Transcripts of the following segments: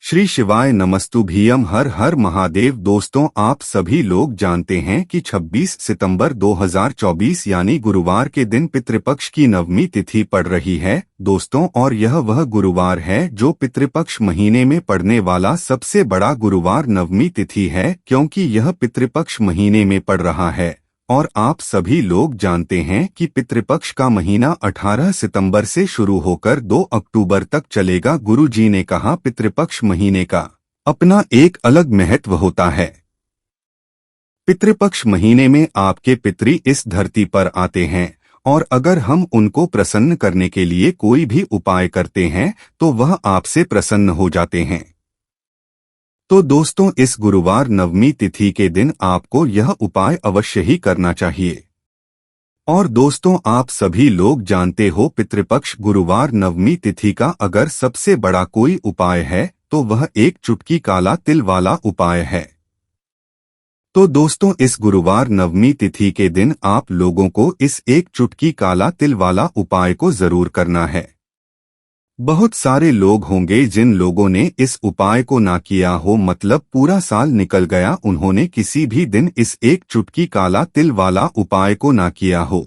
श्री शिवाय नमस्तुभ्यम। हर हर महादेव। दोस्तों, आप सभी लोग जानते हैं कि 26 सितंबर 2024 यानी गुरुवार के दिन पितृपक्ष की नवमी तिथि पड़ रही है दोस्तों। और यह वह गुरुवार है जो पितृपक्ष महीने में पड़ने वाला सबसे बड़ा गुरुवार नवमी तिथि है, क्योंकि यह पितृपक्ष महीने में पड़ रहा है। और आप सभी लोग जानते हैं कि पितृपक्ष का महीना 18 सितंबर से शुरू होकर 2 अक्टूबर तक चलेगा। गुरु जी ने कहा, पितृपक्ष महीने का अपना एक अलग महत्व होता है। पितृपक्ष महीने में आपके पितृ इस धरती पर आते हैं, और अगर हम उनको प्रसन्न करने के लिए कोई भी उपाय करते हैं तो वह आपसे प्रसन्न हो जाते हैं। तो दोस्तों, इस गुरुवार नवमी तिथि के दिन आपको यह उपाय अवश्य ही करना चाहिए। और दोस्तों, आप सभी लोग जानते हो, पितृपक्ष गुरुवार नवमी तिथि का अगर सबसे बड़ा कोई उपाय है तो वह एक चुटकी काला तिल वाला उपाय है। तो दोस्तों, इस गुरुवार नवमी तिथि के दिन आप लोगों को इस एक चुटकी काला तिल वाला उपाय को जरूर करना है। बहुत सारे लोग होंगे जिन लोगों ने इस उपाय को ना किया हो, मतलब पूरा साल निकल गया, उन्होंने किसी भी दिन इस एक चुटकी काला तिल वाला उपाय को ना किया हो।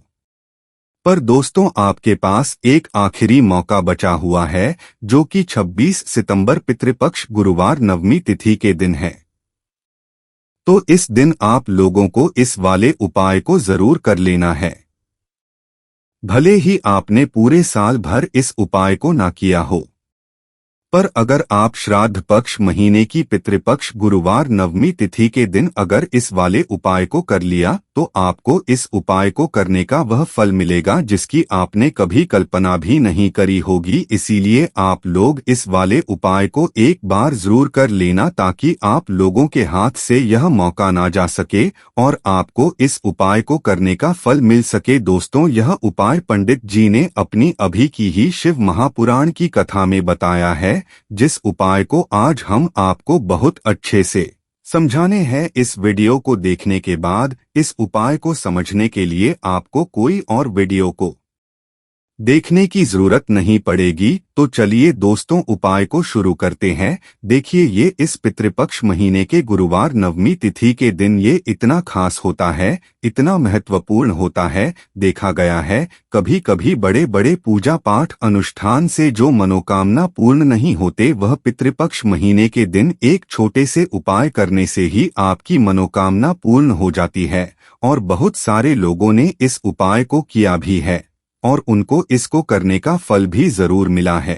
पर दोस्तों, आपके पास एक आखिरी मौका बचा हुआ है, जो कि 26 सितंबर पितृपक्ष गुरुवार नवमी तिथि के दिन है। तो इस दिन आप लोगों को इस वाले उपाय को जरूर कर लेना है। भले ही आपने पूरे साल भर इस उपाय को ना किया हो, पर अगर आप श्राद्ध पक्ष महीने की पितृपक्ष गुरुवार नवमी तिथि के दिन अगर इस वाले उपाय को कर लिया तो आपको इस उपाय को करने का वह फल मिलेगा जिसकी आपने कभी कल्पना भी नहीं करी होगी। इसीलिए आप लोग इस वाले उपाय को एक बार जरूर कर लेना, ताकि आप लोगों के हाथ से यह मौका ना जा सके और आपको इस उपाय को करने का फल मिल सके। दोस्तों, यह उपाय पंडित जी ने अपनी अभी की ही शिव महापुराण की कथा में बताया है, जिस उपाय को आज हम आपको बहुत अच्छे से समझाने हैं। इस वीडियो को देखने के बाद इस उपाय को समझने के लिए आपको कोई और वीडियो को देखने की जरूरत नहीं पड़ेगी। तो चलिए दोस्तों, उपाय को शुरू करते हैं। देखिए, ये इस पितृपक्ष महीने के गुरुवार नवमी तिथि के दिन ये इतना खास होता है, इतना महत्वपूर्ण होता है। देखा गया है, कभी कभी बड़े बड़े पूजा पाठ अनुष्ठान से जो मनोकामना पूर्ण नहीं होते, वह पितृपक्ष महीने के दिन एक छोटे से उपाय करने से ही आपकी मनोकामना पूर्ण हो जाती है। और बहुत सारे लोगों ने इस उपाय को किया भी है और उनको इसको करने का फल भी जरूर मिला है।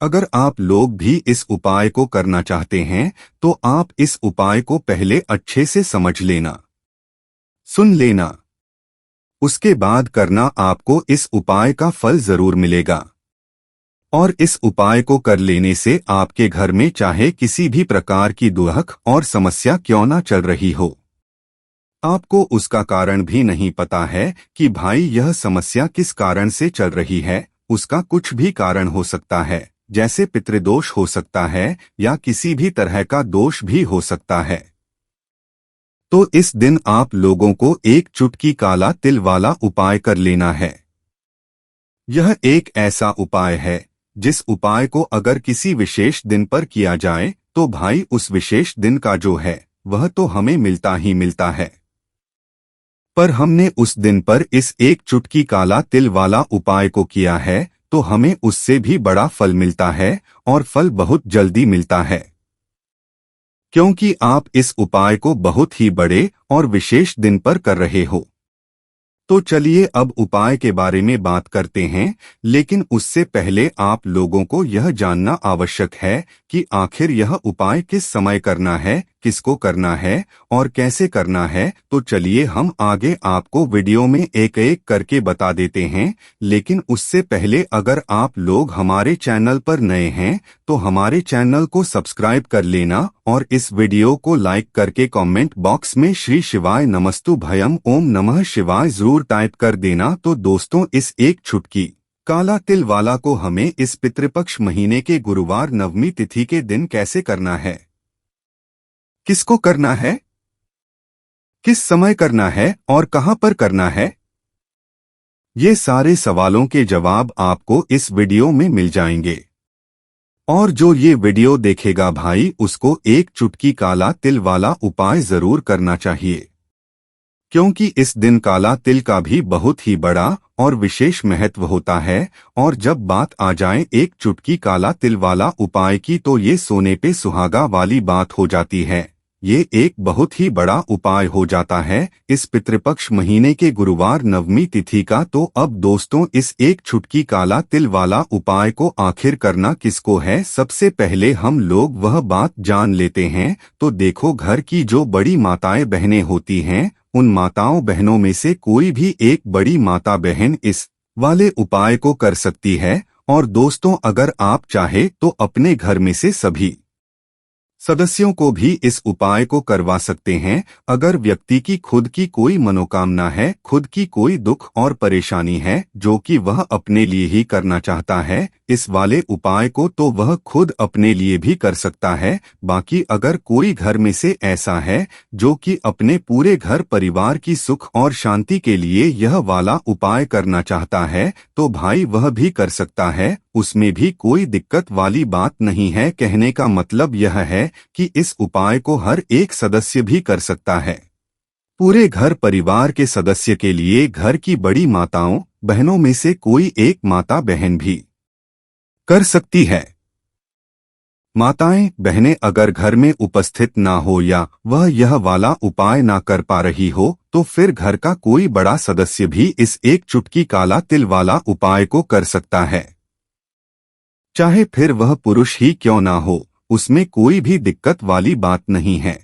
अगर आप लोग भी इस उपाय को करना चाहते हैं तो आप इस उपाय को पहले अच्छे से समझ लेना, सुन लेना, उसके बाद करना। आपको इस उपाय का फल जरूर मिलेगा। और इस उपाय को कर लेने से आपके घर में चाहे किसी भी प्रकार की दुख और समस्या क्यों ना चल रही हो, आपको उसका कारण भी नहीं पता है कि भाई यह समस्या किस कारण से चल रही है, उसका कुछ भी कारण हो सकता है, जैसे पितृदोष हो सकता है या किसी भी तरह का दोष भी हो सकता है। तो इस दिन आप लोगों को एक चुटकी काला तिल वाला उपाय कर लेना है। यह एक ऐसा उपाय है जिस उपाय को अगर किसी विशेष दिन पर किया जाए तो भाई उस विशेष दिन का जो है वह तो हमें मिलता ही मिलता है। पर हमने उस दिन पर इस एक चुटकी काला तिल वाला उपाय को किया है तो हमें उससे भी बड़ा फल मिलता है, और फल बहुत जल्दी मिलता है, क्योंकि आप इस उपाय को बहुत ही बड़े और विशेष दिन पर कर रहे हो। तो चलिए अब उपाय के बारे में बात करते हैं, लेकिन उससे पहले आप लोगों को यह जानना आवश्यक है कि आखिर यह उपाय किस समय करना है, किसको करना है और कैसे करना है। तो चलिए हम आगे आपको वीडियो में एक एक करके बता देते हैं। लेकिन उससे पहले अगर आप लोग हमारे चैनल पर नए हैं तो हमारे चैनल को सब्सक्राइब कर लेना, और इस वीडियो को लाइक करके कमेंट बॉक्स में श्री शिवाय नमस्तुभ्यम ओम नमः शिवाय जरूर टाइप कर देना। तो दोस्तों, इस एक चुटकी काला तिल वाला को हमें इस पितृपक्ष महीने के गुरुवार नवमी तिथि के दिन कैसे करना है, किसको करना है, किस समय करना है और कहां पर करना है, ये सारे सवालों के जवाब आपको इस वीडियो में मिल जाएंगे। और जो ये वीडियो देखेगा भाई, उसको एक चुटकी काला तिल वाला उपाय जरूर करना चाहिए, क्योंकि इस दिन काला तिल का भी बहुत ही बड़ा और विशेष महत्व होता है। और जब बात आ जाए एक चुटकी काला तिल वाला उपाय की, तो ये सोने पे सुहागा वाली बात हो जाती है। ये एक बहुत ही बड़ा उपाय हो जाता है इस पितृपक्ष महीने के गुरुवार नवमी तिथि का। तो अब दोस्तों, इस एक चुटकी काला तिल वाला उपाय को आखिर करना किसको है, सबसे पहले हम लोग वह बात जान लेते हैं। तो देखो, घर की जो बड़ी माताएं बहनें होती हैं, उन माताओं बहनों में से कोई भी एक बड़ी माता बहन इस वाले उपाय को कर सकती है। और दोस्तों, अगर आप चाहे तो अपने घर में से सभी सदस्यों को भी इस उपाय को करवा सकते हैं। अगर व्यक्ति की खुद की कोई मनोकामना है, खुद की कोई दुख और परेशानी है जो कि वह अपने लिए ही करना चाहता है इस वाले उपाय को, तो वह खुद अपने लिए भी कर सकता है। बाकी अगर कोई घर में से ऐसा है जो कि अपने पूरे घर परिवार की सुख और शांति के लिए यह वाला उपाय करना चाहता है, तो भाई वह भी कर सकता है, उसमें भी कोई दिक्कत वाली बात नहीं है। कहने का मतलब यह है कि इस उपाय को हर एक सदस्य भी कर सकता है। पूरे घर परिवार के सदस्य के लिए घर की बड़ी माताओं बहनों में से कोई एक माता बहन भी कर सकती है। माताएं बहनें अगर घर में उपस्थित ना हो या वह यह वाला उपाय ना कर पा रही हो, तो फिर घर का कोई बड़ा सदस्य भी इस एक चुटकी काला तिल वाला उपाय को कर सकता है। चाहे फिर वह पुरुष ही क्यों ना हो, उसमें कोई भी दिक्कत वाली बात नहीं है।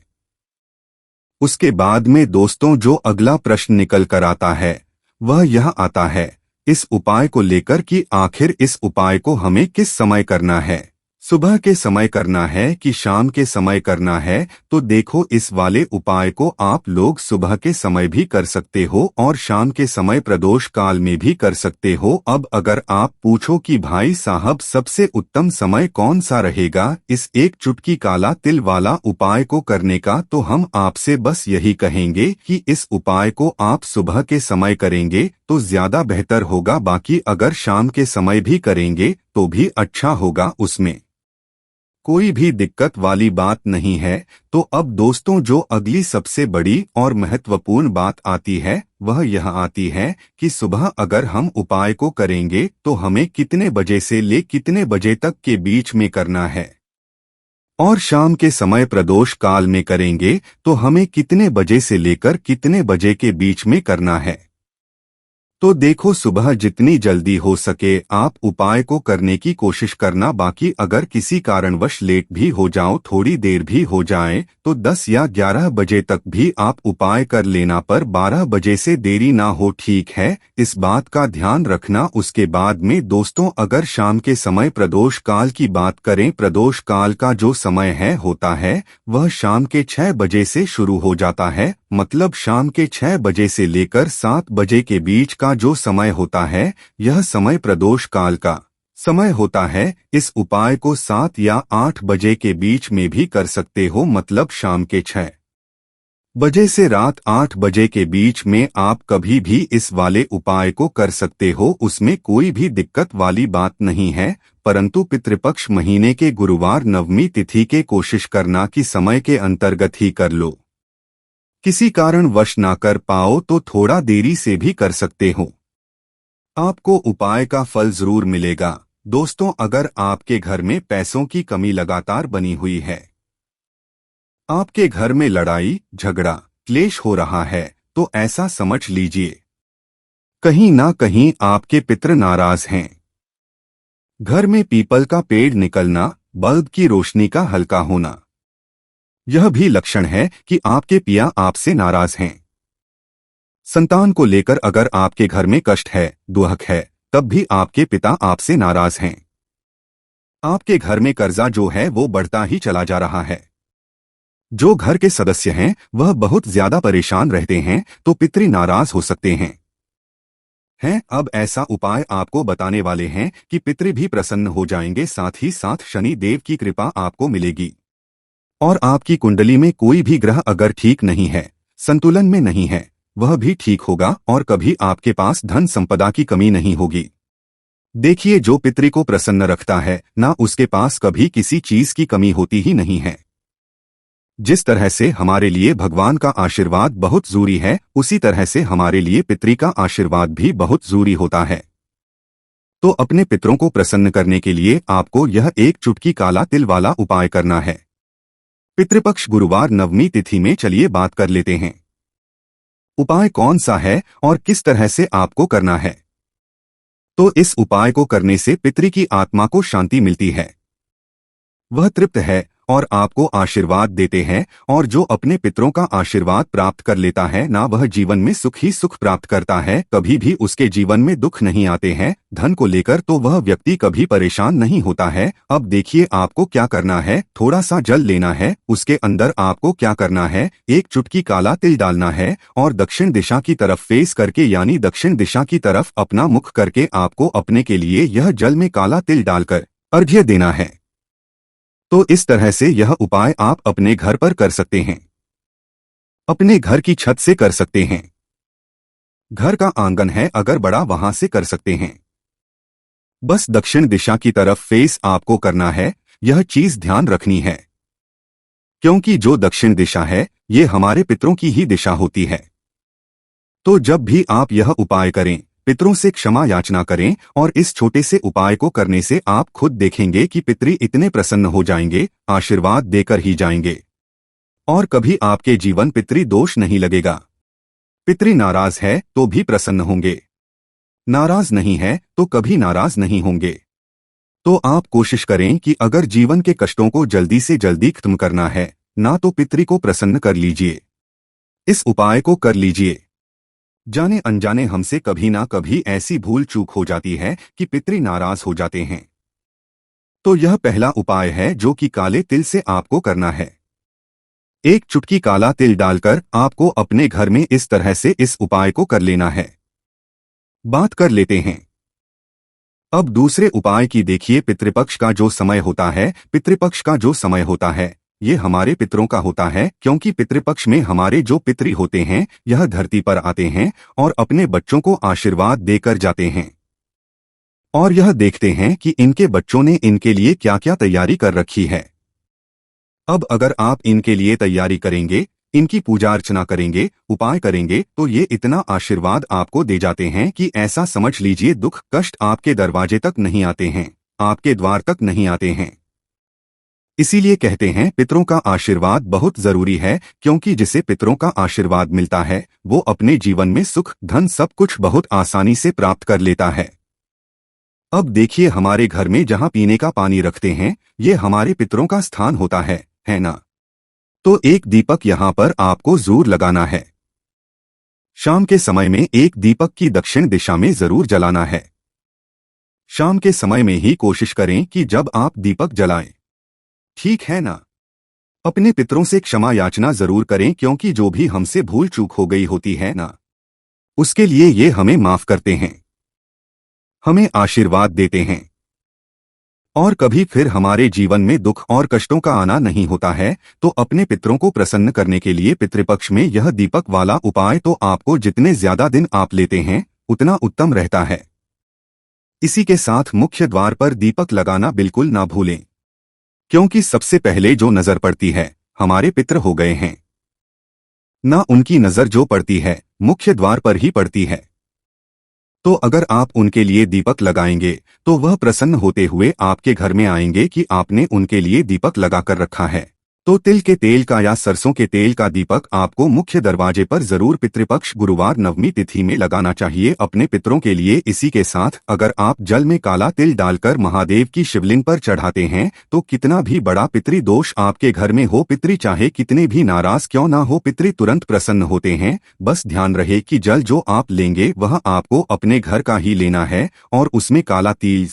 उसके बाद में दोस्तों, जो अगला प्रश्न निकल कर आता है वह यह आता है इस उपाय को लेकर कि आखिर इस उपाय को हमें किस समय करना है, सुबह के समय करना है कि शाम के समय करना है। तो देखो, इस वाले उपाय को आप लोग सुबह के समय भी कर सकते हो और शाम के समय प्रदोष काल में भी कर सकते हो। अब अगर आप पूछो कि भाई साहब सबसे उत्तम समय कौन सा रहेगा इस एक चुटकी काला तिल वाला उपाय को करने का, तो हम आपसे बस यही कहेंगे कि इस उपाय को आप सुबह के समय करेंगे तो ज्यादा बेहतर होगा। बाकी अगर शाम के समय भी करेंगे तो भी अच्छा होगा, उसमें कोई भी दिक्कत वाली बात नहीं है। तो अब दोस्तों, जो अगली सबसे बड़ी और महत्वपूर्ण बात आती है वह यह आती है कि सुबह अगर हम उपाय को करेंगे तो हमें कितने बजे से ले कितने बजे तक के बीच में करना है, और शाम के समय प्रदोष काल में करेंगे तो हमें कितने बजे से लेकर कितने बजे के बीच में करना है। तो देखो, सुबह जितनी जल्दी हो सके आप उपाय को करने की कोशिश करना। बाकी अगर किसी कारणवश लेट भी हो जाओ, थोड़ी देर भी हो जाए, तो 10 या 11 बजे तक भी आप उपाय कर लेना, पर 12 बजे से देरी ना हो, ठीक है, इस बात का ध्यान रखना। उसके बाद में दोस्तों, अगर शाम के समय प्रदोष काल की बात करें, प्रदोष काल का जो समय होता है वह शाम के 6 बजे से शुरू हो जाता है। मतलब शाम के 6 बजे से लेकर 7 बजे के बीच का जो समय होता है, यह समय प्रदोष काल का समय होता है। इस उपाय को 7 या 8 बजे के बीच में भी कर सकते हो, मतलब शाम के 6 बजे से रात 8 बजे के बीच में आप कभी भी इस वाले उपाय को कर सकते हो, उसमें कोई भी दिक्कत वाली बात नहीं है। परंतु पितृपक्ष महीने के गुरुवार नवमी तिथि के कोशिश करना कि समय के अंतर्गत ही कर लो। किसी कारणवश ना कर पाओ तो थोड़ा देरी से भी कर सकते हो, आपको उपाय का फल जरूर मिलेगा। दोस्तों, अगर आपके घर में पैसों की कमी लगातार बनी हुई है, आपके घर में लड़ाई झगड़ा क्लेश हो रहा है, तो ऐसा समझ लीजिए कहीं ना कहीं आपके पितृ नाराज हैं। घर में पीपल का पेड़ निकलना, बल्ब की रोशनी का हल्का होना, यह भी लक्षण है कि आपके पिया आपसे नाराज हैं। संतान को लेकर अगर आपके घर में कष्ट है, दुख है, तब भी आपके पिता आपसे नाराज हैं। आपके घर में कर्जा जो है वो बढ़ता ही चला जा रहा है। जो घर के सदस्य हैं वह बहुत ज्यादा परेशान रहते हैं, तो पितृ नाराज हो सकते हैं। अब ऐसा उपाय आपको बताने वाले हैं कि पितृ भी प्रसन्न हो जाएंगे, साथ ही साथ शनि देव की कृपा आपको मिलेगी। और आपकी कुंडली में कोई भी ग्रह अगर ठीक नहीं है, संतुलन में नहीं है, वह भी ठीक होगा और कभी आपके पास धन संपदा की कमी नहीं होगी। देखिए, जो पितृ को प्रसन्न रखता है ना, उसके पास कभी किसी चीज की कमी होती ही नहीं है। जिस तरह से हमारे लिए भगवान का आशीर्वाद बहुत जरूरी है, उसी तरह से हमारे लिए पितृ का आशीर्वाद भी बहुत जरूरी होता है। तो अपने पितरों को प्रसन्न करने के लिए आपको यह एक चुटकी काला तिल वाला उपाय करना है। पितृपक्ष गुरुवार नवमी तिथि में चलिए बात कर लेते हैं। उपाय कौन सा है और किस तरह से आपको करना है। तो इस उपाय को करने से पितृ की आत्मा को शांति मिलती है, वह तृप्त है और आपको आशीर्वाद देते हैं। और जो अपने पितरों का आशीर्वाद प्राप्त कर लेता है ना, वह जीवन में सुख ही सुख प्राप्त करता है, कभी भी उसके जीवन में दुख नहीं आते हैं। धन को लेकर तो वह व्यक्ति कभी परेशान नहीं होता है। अब देखिए आपको क्या करना है। थोड़ा सा जल लेना है, उसके अंदर आपको क्या करना है, एक चुटकी काला तिल डालना है और दक्षिण दिशा की तरफ फेस करके यानी दक्षिण दिशा की तरफ अपना मुख करके आपको अपने के लिए यह जल में काला तिल डालकर अर्घ्य देना है। तो इस तरह से यह उपाय आप अपने घर पर कर सकते हैं, अपने घर की छत से कर सकते हैं, घर का आंगन है अगर बड़ा वहां से कर सकते हैं। बस दक्षिण दिशा की तरफ फेस आपको करना है। यह चीज ध्यान रखनी है, क्योंकि जो दक्षिण दिशा है ये हमारे पितरों की ही दिशा होती है। तो जब भी आप यह उपाय करें, पितरों से क्षमा याचना करें और इस छोटे से उपाय को करने से आप खुद देखेंगे कि पितृ इतने प्रसन्न हो जाएंगे, आशीर्वाद देकर ही जाएंगे और कभी आपके जीवन पितृ दोष नहीं लगेगा। पितृ नाराज है तो भी प्रसन्न होंगे, नाराज नहीं है तो कभी नाराज नहीं होंगे। तो आप कोशिश करें कि अगर जीवन के कष्टों को जल्दी से जल्दी खत्म करना है ना, तो पितृ को प्रसन्न कर लीजिए, इस उपाय को कर लीजिए। जाने अनजाने हमसे कभी ना कभी ऐसी भूल चूक हो जाती है कि पितृ नाराज हो जाते हैं। तो यह पहला उपाय है जो कि काले तिल से आपको करना है। एक चुटकी काला तिल डालकर आपको अपने घर में इस तरह से इस उपाय को कर लेना है। बात कर लेते हैं अब दूसरे उपाय की। देखिए, पितृपक्ष का जो समय होता है, पितृपक्ष का जो समय होता है ये हमारे पितरों का होता है, क्योंकि पितृपक्ष में हमारे जो पितृ होते हैं यह धरती पर आते हैं और अपने बच्चों को आशीर्वाद देकर जाते हैं और यह देखते हैं कि इनके बच्चों ने इनके लिए क्या क्या तैयारी कर रखी है। अब अगर आप इनके लिए तैयारी करेंगे, इनकी पूजा अर्चना करेंगे, उपाय करेंगे, तो ये इतना आशीर्वाद आपको दे जाते हैं कि ऐसा समझ लीजिए दुख कष्ट आपके दरवाजे तक नहीं आते हैं, आपके द्वार तक नहीं आते हैं। इसीलिए कहते हैं पितरों का आशीर्वाद बहुत जरूरी है, क्योंकि जिसे पितरों का आशीर्वाद मिलता है वो अपने जीवन में सुख धन सब कुछ बहुत आसानी से प्राप्त कर लेता है। अब देखिए, हमारे घर में जहां पीने का पानी रखते हैं ये हमारे पितरों का स्थान होता है ना। तो एक दीपक यहां पर आपको जरूर लगाना है। शाम के समय में एक दीपक की दक्षिण दिशा में जरूर जलाना है। शाम के समय में ही कोशिश करें कि जब आप दीपक जलाएं, ठीक है ना। अपने पितरों से क्षमा याचना जरूर करें, क्योंकि जो भी हमसे भूल चूक हो गई होती है ना, उसके लिए ये हमें माफ करते हैं, हमें आशीर्वाद देते हैं और कभी फिर हमारे जीवन में दुख और कष्टों का आना नहीं होता है। तो अपने पितरों को प्रसन्न करने के लिए पितृपक्ष में यह दीपक वाला उपाय तो आपको जितने ज्यादा दिन आप लेते हैं उतना उत्तम रहता है। इसी के साथ मुख्य द्वार पर दीपक लगाना बिल्कुल ना भूलें, क्योंकि सबसे पहले जो नजर पड़ती है हमारे पितृ हो गए हैं ना, उनकी नजर जो पड़ती है मुख्य द्वार पर ही पड़ती है। तो अगर आप उनके लिए दीपक लगाएंगे तो वह प्रसन्न होते हुए आपके घर में आएंगे कि आपने उनके लिए दीपक लगाकर रखा है। तो तिल के तेल का या सरसों के तेल का दीपक आपको मुख्य दरवाजे पर जरूर पितृपक्ष गुरुवार नवमी तिथि में लगाना चाहिए अपने पितरों के लिए। इसी के साथ अगर आप जल में काला तिल डालकर महादेव की शिवलिंग पर चढ़ाते हैं तो कितना भी बड़ा पितृ दोष आपके घर में हो, पितृ चाहे कितने भी नाराज क्यों ना हो, पितृ तुरंत प्रसन्न होते हैं। बस ध्यान रहे कि जल जो आप लेंगे वह आपको अपने घर का ही लेना है और उसमें काला तिल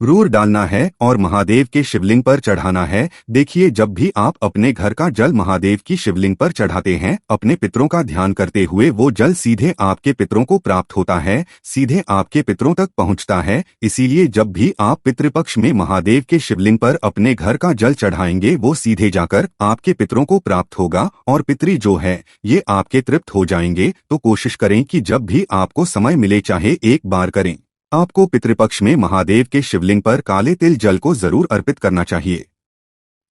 जरूर डालना है और महादेव के शिवलिंग पर चढ़ाना है। देखिए, जब भी आप अपने घर का जल महादेव की शिवलिंग पर चढ़ाते हैं अपने पितरों का ध्यान करते हुए, वो जल सीधे आपके पितरों को प्राप्त होता है, सीधे आपके पितरों तक पहुंचता है। इसीलिए जब भी आप पितृपक्ष में महादेव के शिवलिंग पर अपने घर का जल चढ़ाएंगे वो सीधे जाकर आपके पितरों को प्राप्त होगा और पितृ जो है ये आपके तृप्त हो जाएंगे। तो कोशिश करें कि जब भी आपको समय मिले चाहे एक बार करें, आपको पितृपक्ष में महादेव के शिवलिंग पर काले तिल जल को जरूर अर्पित करना चाहिए,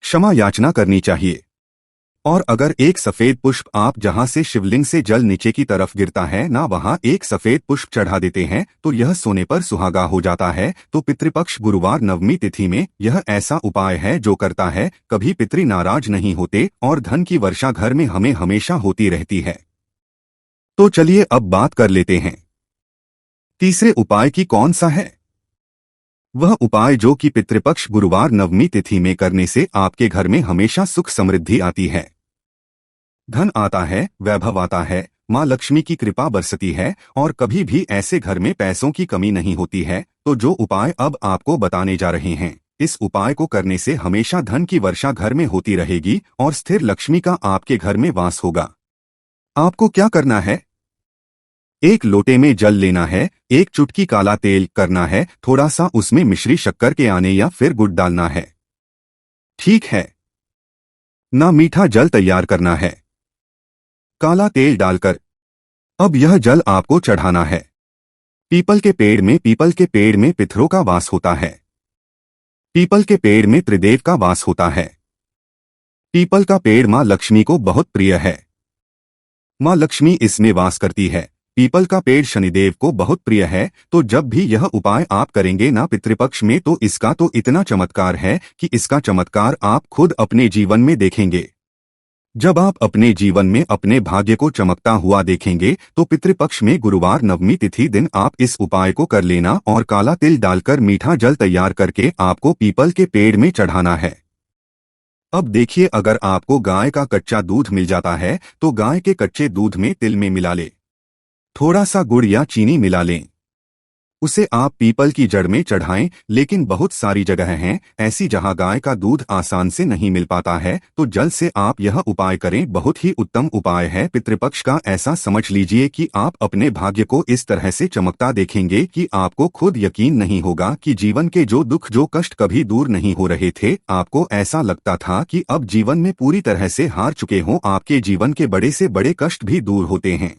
क्षमा याचना करनी चाहिए। और अगर एक सफेद पुष्प आप जहां से शिवलिंग से जल नीचे की तरफ गिरता है ना वहां एक सफेद पुष्प चढ़ा देते हैं तो यह सोने पर सुहागा हो जाता है। तो पितृपक्ष गुरुवार नवमी तिथि में यह ऐसा उपाय है जो करता है कभी पितृ नाराज नहीं होते और धन की वर्षा घर में हमें हमेशा होती रहती है। तो चलिए अब बात कर लेते हैं तीसरे उपाय की कौन सा है। वह उपाय जो कि पितृपक्ष गुरुवार नवमी तिथि में करने से आपके घर में हमेशा सुख समृद्धि आती है, धन आता है, वैभव आता है, माँ लक्ष्मी की कृपा बरसती है और कभी भी ऐसे घर में पैसों की कमी नहीं होती है। तो जो उपाय अब आपको बताने जा रहे हैं, इस उपाय को करने से हमेशा धन की वर्षा घर में होती रहेगी और स्थिर लक्ष्मी का आपके घर में वास होगा। आपको क्या करना है, एक लोटे में जल लेना है, एक चुटकी काला तेल करना है, थोड़ा सा उसमें मिश्री शक्कर के आने या फिर गुड़ डालना है, ठीक है ना। मीठा जल तैयार करना है काला तेल डालकर। अब यह जल आपको चढ़ाना है पीपल के पेड़ में। पीपल के पेड़ में पितरों का वास होता है, पीपल के पेड़ में त्रिदेव का वास होता है। पीपल का पेड़ माँ लक्ष्मी को बहुत प्रिय है, माँ लक्ष्मी इसमें वास करती है। पीपल का पेड़ शनिदेव को बहुत प्रिय है। तो जब भी यह उपाय आप करेंगे ना पितृपक्ष में तो इसका तो इतना चमत्कार है कि इसका चमत्कार आप खुद अपने जीवन में देखेंगे। जब आप अपने जीवन में अपने भाग्य को चमकता हुआ देखेंगे तो पितृपक्ष में गुरुवार नवमी तिथि दिन आप इस उपाय को कर लेना और काला तिल डालकर मीठा जल तैयार करके आपको पीपल के पेड़ में चढ़ाना है। अब देखिए, अगर आपको गाय का कच्चा दूध मिल जाता है तो गाय के कच्चे दूध में तिल में मिला ले, थोड़ा सा गुड़ या चीनी मिला लें, उसे आप पीपल की जड़ में चढ़ाएं। लेकिन बहुत सारी जगह हैं ऐसी जहां गाय का दूध आसान से नहीं मिल पाता है, तो जल से आप यह उपाय करें, बहुत ही उत्तम उपाय है पितृपक्ष का। ऐसा समझ लीजिए कि आप अपने भाग्य को इस तरह से चमकता देखेंगे कि आपको खुद यकीन नहीं होगा कि जीवन के जो दुख जो कष्ट कभी दूर नहीं हो रहे थे, आपको ऐसा लगता था कि अब जीवन में पूरी तरह से हार चुके हों, आपके जीवन के बड़े से बड़े कष्ट भी दूर होते हैं।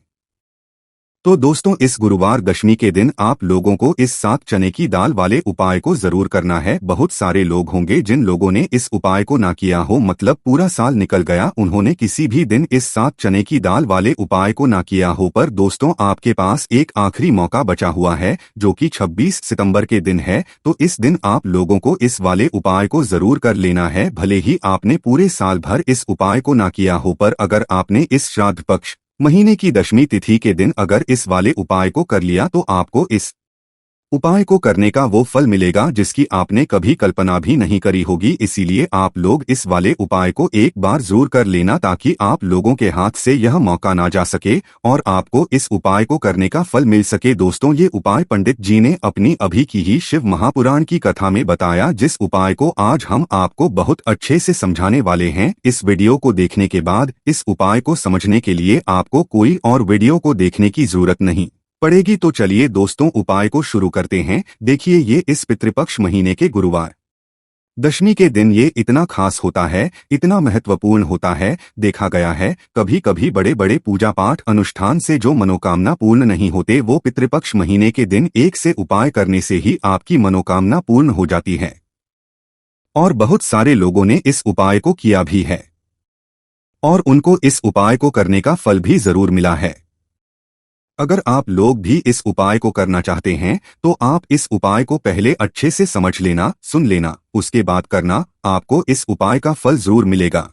तो दोस्तों, इस गुरुवार दशमी के दिन आप लोगों को इस 7 चने की दाल वाले उपाय को जरूर करना है। बहुत सारे लोग होंगे जिन लोगों ने इस उपाय को ना किया हो, मतलब पूरा साल निकल गया, उन्होंने किसी भी दिन इस 7 चने की दाल वाले उपाय को ना किया हो। पर दोस्तों, आपके पास एक आखिरी मौका बचा हुआ है जो कि 26 सितंबर के दिन है। तो इस दिन आप लोगों को इस वाले उपाय को जरूर कर लेना है। भले ही आपने पूरे साल भर इस उपाय को ना किया हो, पर अगर आपने इस श्राद्ध पक्ष महीने की दशमी तिथि के दिन अगर इस वाले उपाय को कर लिया तो आपको इस उपाय को करने का वो फल मिलेगा जिसकी आपने कभी कल्पना भी नहीं करी होगी। इसीलिए आप लोग इस वाले उपाय को एक बार जरूर कर लेना ताकि आप लोगों के हाथ से यह मौका ना जा सके और आपको इस उपाय को करने का फल मिल सके। दोस्तों, ये उपाय पंडित जी ने अपनी अभी की ही शिव महापुराण की कथा में बताया, जिस उपाय को आज हम आपको बहुत अच्छे से समझाने वाले हैं। इस वीडियो को देखने के बाद इस उपाय को समझने के लिए आपको कोई और वीडियो को देखने की जरूरत नहीं पड़ेगी। तो चलिए दोस्तों, उपाय को शुरू करते हैं। देखिए, ये इस पितृपक्ष महीने के गुरुवार दशमी के दिन ये इतना खास होता है, इतना महत्वपूर्ण होता है। देखा गया है कभी कभी बड़े बड़े पूजा पाठ अनुष्ठान से जो मनोकामना पूर्ण नहीं होते, वो पितृपक्ष महीने के दिन एक से उपाय करने से ही आपकी मनोकामना पूर्ण हो जाती है। और बहुत सारे लोगों ने इस उपाय को किया भी है और उनको इस उपाय को करने का फल भी जरूर मिला है। अगर आप लोग भी इस उपाय को करना चाहते हैं तो आप इस उपाय को पहले अच्छे से समझ लेना, सुन लेना, उसके बाद करना। आपको इस उपाय का फल जरूर मिलेगा।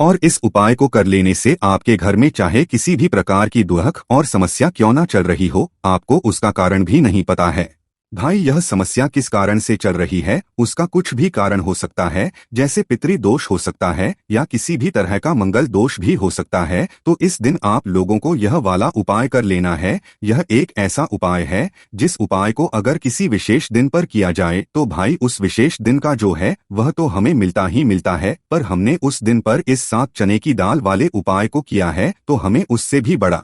और इस उपाय को कर लेने से आपके घर में चाहे किसी भी प्रकार की दुख और समस्या क्यों ना चल रही हो, आपको उसका कारण भी नहीं पता है। भाई, यह समस्या किस कारण से चल रही है, उसका कुछ भी कारण हो सकता है, जैसे पितृ दोष हो सकता है या किसी भी तरह का मंगल दोष भी हो सकता है। तो इस दिन आप लोगों को यह वाला उपाय कर लेना है। यह एक ऐसा उपाय है जिस उपाय को अगर किसी विशेष दिन पर किया जाए तो भाई उस विशेष दिन का जो है वह तो हमें मिलता ही मिलता है, पर हमने उस दिन पर इस 7 चने की दाल वाले उपाय को किया है तो हमें उससे भी बड़ा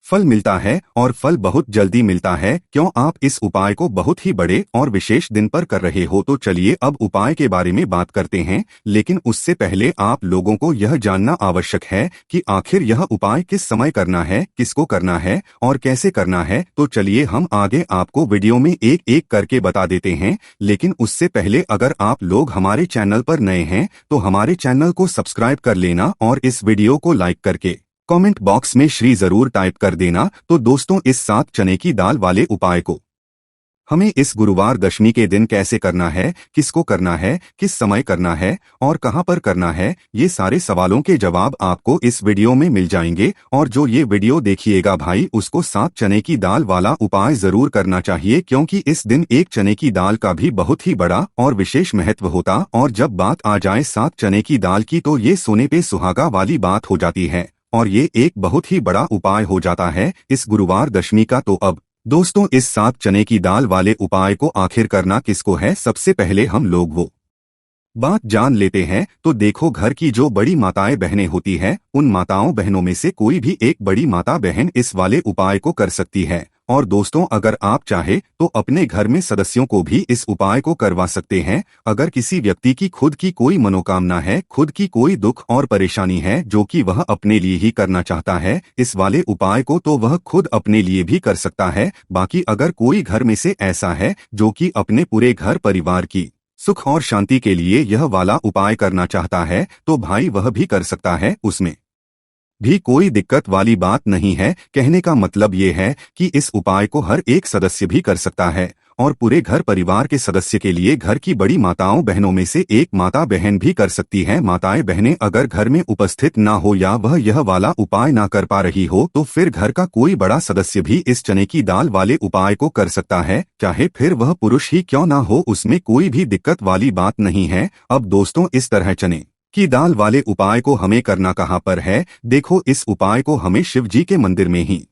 फल मिलता है और फल बहुत जल्दी मिलता है। क्यों आप इस उपाय को बहुत ही बड़े और विशेष दिन पर कर रहे हो? तो चलिए अब उपाय के बारे में बात करते हैं, लेकिन उससे पहले आप लोगों को यह जानना आवश्यक है कि आखिर यह उपाय किस समय करना है, किसको करना है और कैसे करना है। तो चलिए हम आगे आपको वीडियो में एक एक करके बता देते हैं, लेकिन उससे पहले अगर आप लोग हमारे चैनल पर नए हैं तो हमारे चैनल को सब्सक्राइब कर लेना और इस वीडियो को लाइक करके कमेंट बॉक्स में श्री जरूर टाइप कर देना। तो दोस्तों, इस 7 चने की दाल वाले उपाय को हमें इस गुरुवार दशमी के दिन कैसे करना है, किसको करना है, किस समय करना है और कहां पर करना है, ये सारे सवालों के जवाब आपको इस वीडियो में मिल जाएंगे। और जो ये वीडियो देखिएगा भाई, उसको 7 चने की दाल वाला उपाय जरूर करना चाहिए, क्योंकि इस दिन एक चने की दाल का भी बहुत ही बड़ा और विशेष महत्व होता। और जब बात आ जाए 7 चने की दाल की, तो ये सोने पे सुहागा वाली बात हो जाती है और ये एक बहुत ही बड़ा उपाय हो जाता है इस गुरुवार दशमी का। तो अब दोस्तों, इस 7 चने की दाल वाले उपाय को आखिर करना किसको है, सबसे पहले हम लोग वो बात जान लेते हैं। तो देखो, घर की जो बड़ी माताएं बहनें होती हैं, उन माताओं बहनों में से कोई भी एक बड़ी माता बहन इस वाले उपाय को कर सकती है। और दोस्तों, अगर आप चाहे तो अपने घर में सदस्यों को भी इस उपाय को करवा सकते हैं। अगर किसी व्यक्ति की खुद की कोई मनोकामना है, खुद की कोई दुख और परेशानी है जो कि वह अपने लिए ही करना चाहता है इस वाले उपाय को, तो वह खुद अपने लिए भी कर सकता है। बाकी अगर कोई घर में से ऐसा है जो कि अपने पूरे घर परिवार की सुख और शांति के लिए यह वाला उपाय करना चाहता है, तो भाई वह भी कर सकता है, उसमें भी कोई दिक्कत वाली बात नहीं है। कहने का मतलब ये है कि इस उपाय को हर एक सदस्य भी कर सकता है और पूरे घर परिवार के सदस्य के लिए घर की बड़ी माताओं बहनों में से एक माता बहन भी कर सकती है। माताएं बहनें अगर घर में उपस्थित ना हो या वह यह वाला उपाय ना कर पा रही हो, तो फिर घर का कोई बड़ा सदस्य भी इस चने की दाल वाले उपाय को कर सकता है, चाहे फिर वह पुरुष ही क्यों ना हो, उसमें कोई भी दिक्कत वाली बात नहीं है। अब दोस्तों, इस तरह चने की दाल वाले उपाय को हमें करना कहाँ पर है? देखो, इस उपाय को हमें शिव जी के मंदिर में ही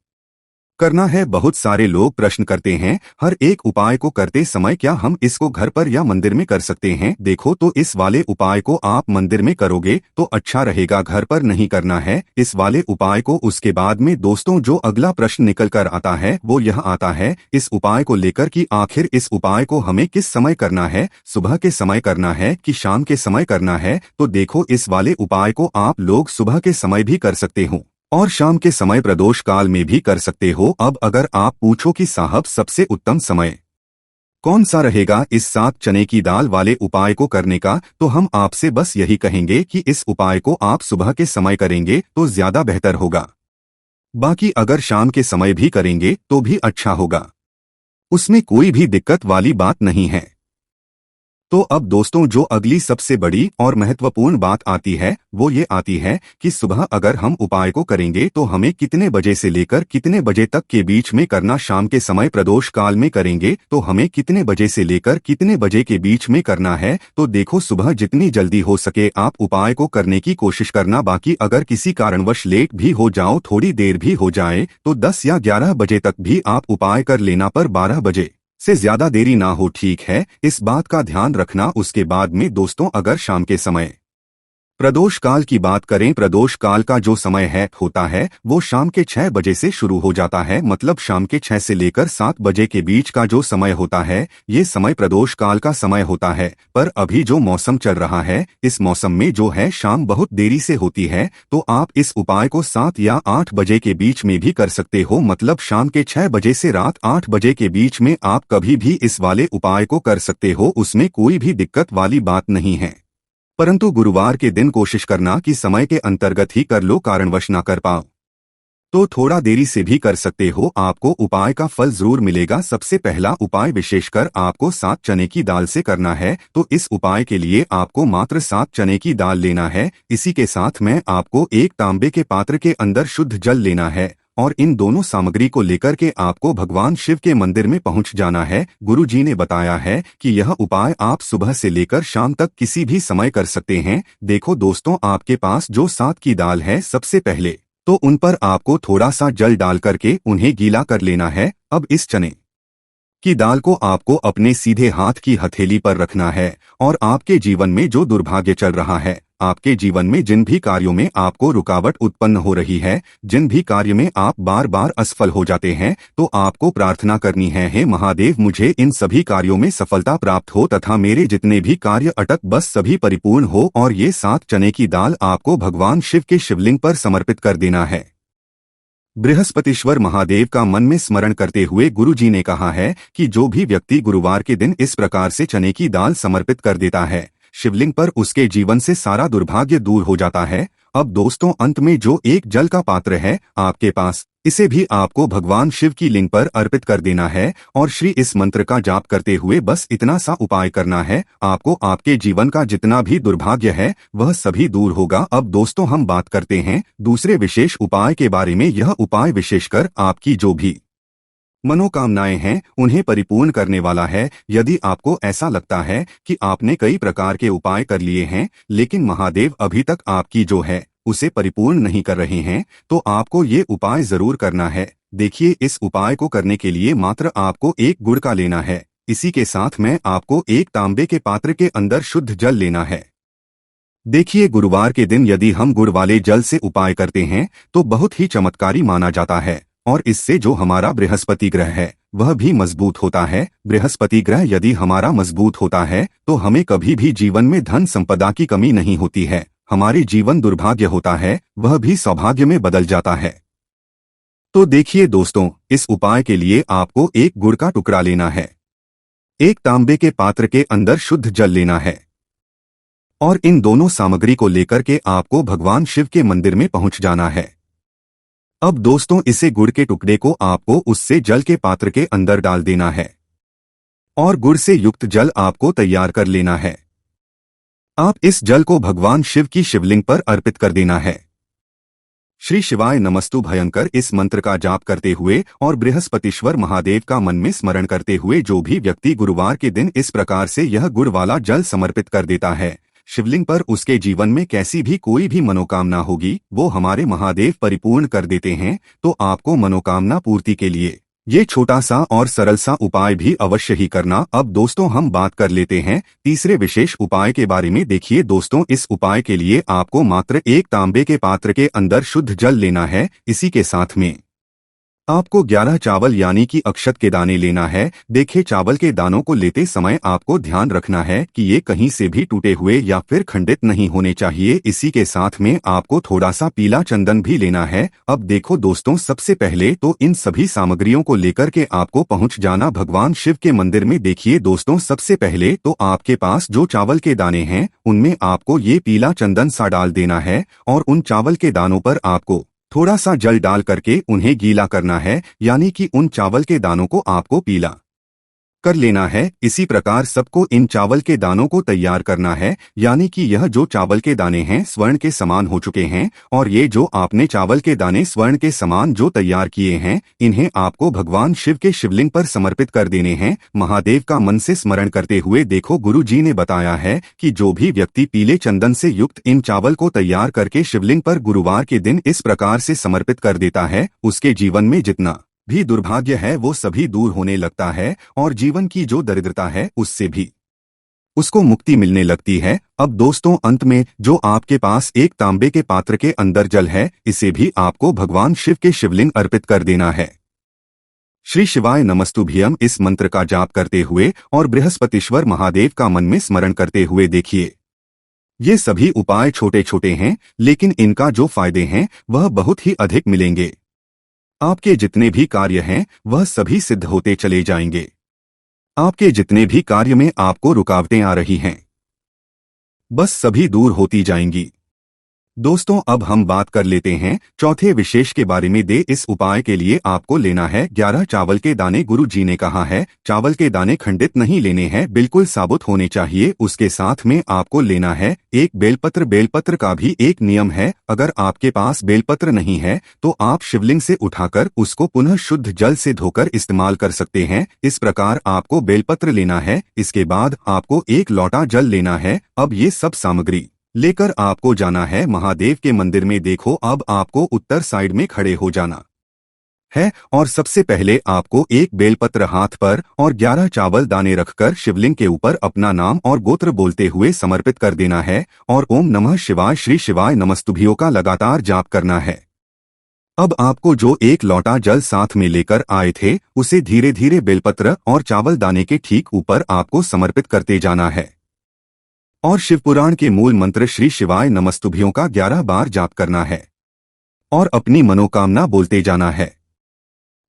करना है। बहुत सारे लोग प्रश्न करते हैं, हर एक उपाय को करते समय क्या हम इसको घर पर या मंदिर में कर सकते हैं? देखो, तो इस वाले उपाय को आप मंदिर में करोगे तो अच्छा रहेगा, घर पर नहीं करना है इस वाले उपाय को। उसके बाद में दोस्तों, जो अगला प्रश्न निकल कर आता है वो यह आता है इस उपाय को लेकर कि आखिर इस उपाय को हमें किस समय करना है, सुबह के समय करना है कि शाम के समय करना है? तो देखो, इस वाले उपाय को आप लोग सुबह के समय भी कर सकते हो और शाम के समय प्रदोष काल में भी कर सकते हो। अब अगर आप पूछो कि साहब सबसे उत्तम समय कौन सा रहेगा इस 7 चने की दाल वाले उपाय को करने का, तो हम आपसे बस यही कहेंगे कि इस उपाय को आप सुबह के समय करेंगे तो ज्यादा बेहतर होगा। बाकी अगर शाम के समय भी करेंगे तो भी अच्छा होगा, उसमें कोई भी दिक्कत वाली बात नहीं है। तो अब दोस्तों, जो अगली सबसे बड़ी और महत्वपूर्ण बात आती है वो ये आती है कि सुबह अगर हम उपाय को करेंगे तो हमें कितने बजे से लेकर कितने बजे तक के बीच में करना। शाम के समय प्रदोष काल में करेंगे तो हमें कितने बजे से लेकर कितने बजे के बीच में करना है? तो देखो, सुबह जितनी जल्दी हो सके आप उपाय को करने की कोशिश करना। बाकी अगर किसी कारणवश लेट भी हो जाओ, थोड़ी देर भी हो जाए, तो 10 या 11 बजे तक भी आप उपाय कर लेना, पर 12 बजे से ज्यादा देरी ना हो, ठीक है? इस बात का ध्यान रखना। उसके बाद में दोस्तों, अगर शाम के समय प्रदोष काल की बात करें, प्रदोष काल का जो समय होता है वो शाम के 6 बजे से शुरू हो जाता है। मतलब शाम के 6 से लेकर 7 बजे के बीच का जो समय होता है, ये समय प्रदोष काल का समय होता है। पर अभी जो मौसम चल रहा है, इस मौसम में जो है शाम बहुत देरी से होती है, तो आप इस उपाय को 7 या 8 बजे के बीच में भी कर सकते हो। मतलब शाम के 6 बजे से रात 8 बजे के बीच में आप कभी भी इस वाले उपाय को कर सकते हो, उसमें कोई भी दिक्कत वाली बात नहीं है। परंतु गुरुवार के दिन कोशिश करना कि समय के अंतर्गत ही कर लो, कारणवश ना कर पाओ तो थोड़ा देरी से भी कर सकते हो, आपको उपाय का फल जरूर मिलेगा। सबसे पहला उपाय विशेषकर आपको 7 चने की दाल से करना है। तो इस उपाय के लिए आपको मात्र 7 चने की दाल लेना है। इसी के साथ में आपको एक तांबे के पात्र के अंदर शुद्ध जल लेना है और इन दोनों सामग्री को लेकर के आपको भगवान शिव के मंदिर में पहुंच जाना है। गुरु जी ने बताया है कि यह उपाय आप सुबह से लेकर शाम तक किसी भी समय कर सकते हैं। देखो दोस्तों, आपके पास जो 7 की दाल है, सबसे पहले तो उन पर आपको थोड़ा सा जल डाल करके उन्हें गीला कर लेना है। अब इस चने की दाल को आपको अपने सीधे हाथ की हथेली पर रखना है और आपके जीवन में जो दुर्भाग्य चल रहा है, आपके जीवन में जिन भी कार्यों में आपको रुकावट उत्पन्न हो रही है, जिन भी कार्य में आप बार बार असफल हो जाते हैं, तो आपको प्रार्थना करनी है, हे महादेव मुझे इन सभी कार्यों में सफलता प्राप्त हो तथा मेरे जितने भी कार्य अटक बस सभी परिपूर्ण हो। और ये 7 चने की दाल आपको भगवान शिव के शिवलिंग पर समर्पित कर देना है। बृहस्पतिश्वर महादेव का मन में स्मरण करते हुए गुरु जी ने कहा है कि जो भी व्यक्ति गुरुवार के दिन इस प्रकार से चने की दाल समर्पित कर देता है शिवलिंग पर, उसके जीवन से सारा दुर्भाग्य दूर हो जाता है। अब दोस्तों, अंत में जो एक जल का पात्र है आपके पास, इसे भी आपको भगवान शिव की लिंग पर अर्पित कर देना है और श्री इस मंत्र का जाप करते हुए बस इतना सा उपाय करना है, आपको आपके जीवन का जितना भी दुर्भाग्य है वह सभी दूर होगा। अब दोस्तों, हम बात करते हैं दूसरे विशेष उपाय के बारे में। यह उपाय विशेषकर आपकी जो भी मनोकामनाएं हैं उन्हें परिपूर्ण करने वाला है। यदि आपको ऐसा लगता है कि आपने कई प्रकार के उपाय कर लिए हैं लेकिन महादेव अभी तक आपकी जो है उसे परिपूर्ण नहीं कर रहे हैं, तो आपको ये उपाय जरूर करना है। देखिए, इस उपाय को करने के लिए मात्र आपको एक गुड़ का लेना है। इसी के साथ में आपको एक तांबे के पात्र के अंदर शुद्ध जल लेना है। देखिए, गुरुवार के दिन यदि हम गुड़ वाले जल से उपाय करते हैं तो बहुत ही चमत्कारी माना जाता है और इससे जो हमारा बृहस्पति ग्रह है वह भी मजबूत होता है। बृहस्पति ग्रह यदि हमारा मजबूत होता है तो हमें कभी भी जीवन में धन संपदा की कमी नहीं होती है। हमारे जीवन दुर्भाग्य होता है वह भी सौभाग्य में बदल जाता है। तो देखिए दोस्तों, इस उपाय के लिए आपको एक गुड़ का टुकड़ा लेना है, एक तांबे के पात्र के अंदर शुद्ध जल लेना है और इन दोनों सामग्री को लेकर के आपको भगवान शिव के मंदिर में पहुंच जाना है। अब दोस्तों, इसे गुड़ के टुकड़े को आपको उससे जल के पात्र के अंदर डाल देना है और गुड़ से युक्त जल आपको तैयार कर लेना है। आप इस जल को भगवान शिव की शिवलिंग पर अर्पित कर देना है। श्री शिवाय नमस्तु भयंकर इस मंत्र का जाप करते हुए और बृहस्पतिश्वर महादेव का मन में स्मरण करते हुए जो भी व्यक्ति गुरुवार के दिन इस प्रकार से यह गुड़ वाला जल समर्पित कर देता है शिवलिंग पर, उसके जीवन में कैसी भी कोई भी मनोकामना होगी वो हमारे महादेव परिपूर्ण कर देते हैं। तो आपको मनोकामना पूर्ति के लिए ये छोटा सा और सरल सा उपाय भी अवश्य ही करना। अब दोस्तों, हम बात कर लेते हैं तीसरे विशेष उपाय के बारे में। देखिए दोस्तों, इस उपाय के लिए आपको मात्र एक तांबे के पात्र के अंदर शुद्ध जल लेना है। इसी के साथ में आपको 11 चावल यानी कि अक्षत के दाने लेना है। देखिए, चावल के दानों को लेते समय आपको ध्यान रखना है कि ये कहीं से भी टूटे हुए या फिर खंडित नहीं होने चाहिए। इसी के साथ में आपको थोड़ा सा पीला चंदन भी लेना है। अब देखो दोस्तों, सबसे पहले तो इन सभी सामग्रियों को लेकर के आपको पहुंच जाना भगवान शिव के मंदिर में। देखिए दोस्तों, सबसे पहले तो आपके पास जो चावल के दाने हैं उनमें आपको ये पीला चंदन सा डाल देना है और उन चावल के दानों पर आपको थोड़ा सा जल डाल करके उन्हें गीला करना है, यानी कि उन चावल के दानों को आपको पीला कर लेना है। इसी प्रकार सबको इन चावल के दानों को तैयार करना है, यानी कि यह जो चावल के दाने हैं स्वर्ण के समान हो चुके हैं और ये जो आपने चावल के दाने स्वर्ण के समान जो तैयार किए हैं इन्हें आपको भगवान शिव के शिवलिंग पर समर्पित कर देने हैं महादेव का मन से स्मरण करते हुए। देखो, गुरु जी ने बताया है कि जो भी व्यक्ति पीले चंदन से युक्त इन चावल को तैयार करके शिवलिंग पर गुरुवार के दिन इस प्रकार से समर्पित कर देता है उसके जीवन में जितना भी दुर्भाग्य है वो सभी दूर होने लगता है और जीवन की जो दरिद्रता है उससे भी उसको मुक्ति मिलने लगती है। अब दोस्तों, अंत में जो आपके पास एक तांबे के पात्र के अंदर जल है इसे भी आपको भगवान शिव के शिवलिंग अर्पित कर देना है। श्री शिवाय नमस्तुभ्यम इस मंत्र का जाप करते हुए और बृहस्पतिश्वर महादेव का मन में स्मरण करते हुए देखिए, ये सभी उपाय छोटे छोटे हैं लेकिन इनका जो फायदे हैं वह बहुत ही अधिक मिलेंगे। आपके जितने भी कार्य हैं वह सभी सिद्ध होते चले जाएंगे। आपके जितने भी कार्य में आपको रुकावटें आ रही हैं बस सभी दूर होती जाएंगी। दोस्तों, अब हम बात कर लेते हैं चौथे विशेष के बारे में। इस उपाय के लिए आपको लेना है 11 चावल के दाने। गुरु जी ने कहा है चावल के दाने खंडित नहीं लेने हैं, बिल्कुल साबुत होने चाहिए। उसके साथ में आपको लेना है एक बेलपत्र। बेलपत्र का भी एक नियम है, अगर आपके पास बेलपत्र नहीं है तो आप शिवलिंग से उठाकर उसको पुनः शुद्ध जल से धोकर इस्तेमाल कर सकते हैं। इस प्रकार आपको बेलपत्र लेना है। इसके बाद आपको एक लोटा जल लेना है। अब ये सब सामग्री लेकर आपको जाना है महादेव के मंदिर में। देखो, अब आपको उत्तर साइड में खड़े हो जाना है और सबसे पहले आपको एक बेलपत्र हाथ पर और 11 चावल दाने रखकर शिवलिंग के ऊपर अपना नाम और गोत्र बोलते हुए समर्पित कर देना है और ओम नमः शिवाय श्री शिवाय नमस्तुभ्यो का लगातार जाप करना है। अब आपको जो एक लोटा जल साथ में लेकर आए थे उसे धीरे धीरे बेलपत्र और चावल दाने के ठीक ऊपर आपको समर्पित करते जाना है और शिवपुराण के मूल मंत्र श्री शिवाय नमस्तुभ्यों का 11 बार जाप करना है और अपनी मनोकामना बोलते जाना है।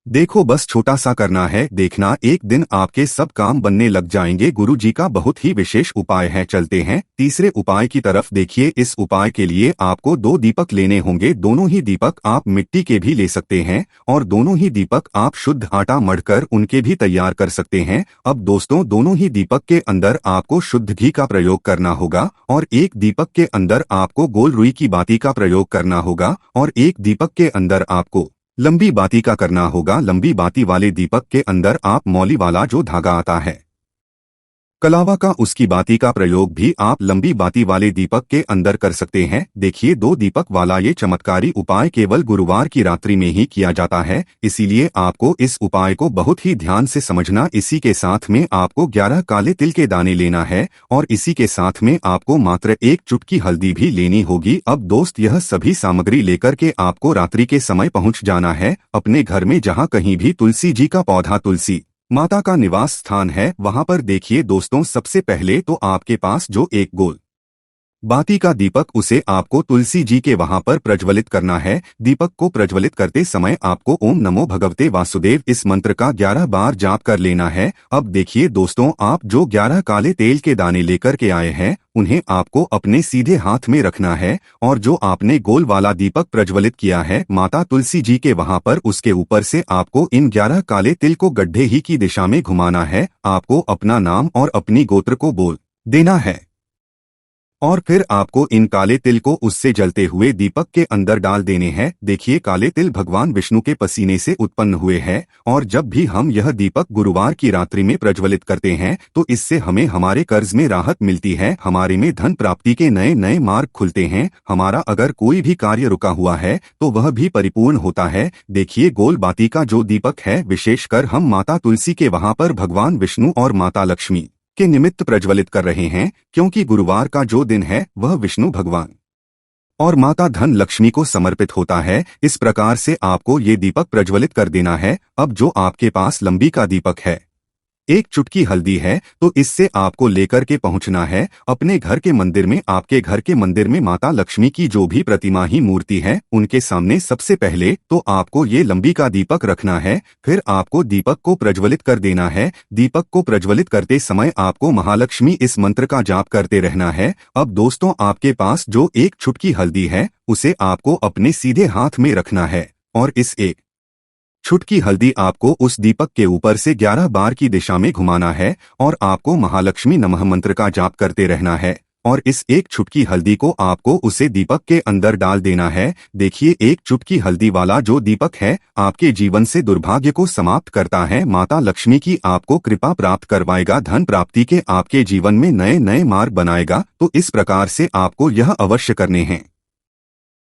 देखो बस छोटा सा करना है, देखना एक दिन आपके सब काम बनने लग जाएंगे। गुरु जी का बहुत ही विशेष उपाय है। चलते हैं तीसरे उपाय की तरफ। देखिए इस उपाय के लिए आपको 2 दीपक लेने होंगे। दोनों ही दीपक आप मिट्टी के भी ले सकते हैं और दोनों ही दीपक आप शुद्ध आटा मढ़कर उनके भी तैयार कर सकते हैं। अब दोस्तों दोनों ही दीपक के अंदर आपको शुद्ध घी का प्रयोग करना होगा और एक दीपक के अंदर आपको गोल रुई की बाती का प्रयोग करना होगा और एक दीपक के अंदर आपको लंबी बाती का करना होगा। लंबी बाती वाले दीपक के अंदर आप मौली वाला जो धागा आता है कलावा का, उसकी बाती का प्रयोग भी आप लंबी बाती वाले दीपक के अंदर कर सकते हैं। देखिए 2 दीपक वाला ये चमत्कारी उपाय केवल गुरुवार की रात्रि में ही किया जाता है, इसीलिए आपको इस उपाय को बहुत ही ध्यान से समझना। इसी के साथ में आपको 11 काले तिल के दाने लेना है और इसी के साथ में आपको मात्र 1 चुटकी हल्दी भी लेनी होगी। अब दोस्त यह सभी सामग्री लेकर के आपको रात्रि के समय पहुंच जाना है अपने घर में, जहां कहीं भी तुलसी जी का पौधा, तुलसी माता का निवास स्थान है, वहां पर देखिए दोस्तों सबसे पहले तो आपके पास जो एक गोल बाती का दीपक, उसे आपको तुलसी जी के वहां पर प्रज्वलित करना है। दीपक को प्रज्वलित करते समय आपको ओम नमो भगवते वासुदेव इस मंत्र का 11 बार जाप कर लेना है। अब देखिए दोस्तों, आप जो 11 काले तेल के दाने लेकर के आए हैं उन्हें आपको अपने सीधे हाथ में रखना है और जो आपने गोल वाला दीपक प्रज्वलित किया है माता तुलसी जी के वहां पर, उसके ऊपर से आपको इन 11 काले तिल को गड्ढे ही की दिशा में घुमाना है। आपको अपना नाम और अपनी गोत्र को बोल देना है और फिर आपको इन काले तिल को उससे जलते हुए दीपक के अंदर डाल देने हैं। देखिए काले तिल भगवान विष्णु के पसीने से उत्पन्न हुए हैं और जब भी हम यह दीपक गुरुवार की रात्रि में प्रज्वलित करते हैं तो इससे हमें हमारे कर्ज में राहत मिलती है, हमारे में धन प्राप्ति के नए नए मार्ग खुलते हैं, हमारा अगर कोई भी कार्य रुका हुआ है तो वह भी परिपूर्ण होता है। देखिए गोल बाती का जो दीपक है विशेषकर हम माता तुलसी के वहां पर भगवान विष्णु और माता लक्ष्मी के निमित्त प्रज्वलित कर रहे हैं, क्योंकि गुरुवार का जो दिन है वह विष्णु भगवान और माता धन लक्ष्मी को समर्पित होता है। इस प्रकार से आपको ये दीपक प्रज्वलित कर देना है। अब जो आपके पास लंबी का दीपक है, 1 चुटकी हल्दी है, तो इससे आपको लेकर के पहुंचना है अपने घर के मंदिर में। आपके घर के मंदिर में माता लक्ष्मी की जो भी प्रतिमा ही मूर्ति है उनके सामने सबसे पहले तो आपको ये लंबी का दीपक रखना है। फिर आपको दीपक को प्रज्वलित कर देना है। दीपक को प्रज्वलित करते समय आपको महालक्ष्मी इस मंत्र का जाप करते रहना है। अब दोस्तों आपके पास जो 1 चुटकी हल्दी है उसे आपको अपने सीधे हाथ में रखना है और इस 1 चुटकी हल्दी आपको उस दीपक के ऊपर से 11 बार की दिशा में घुमाना है और आपको महालक्ष्मी नमः मंत्र का जाप करते रहना है और इस 1 चुटकी हल्दी को आपको उसे दीपक के अंदर डाल देना है। देखिए 1 चुटकी हल्दी वाला जो दीपक है आपके जीवन से दुर्भाग्य को समाप्त करता है, माता लक्ष्मी की आपको कृपा प्राप्त करवाएगा, धन प्राप्ति के आपके जीवन में नए नए मार्ग बनाएगा। तो इस प्रकार से आपको यह अवश्य करने हैं।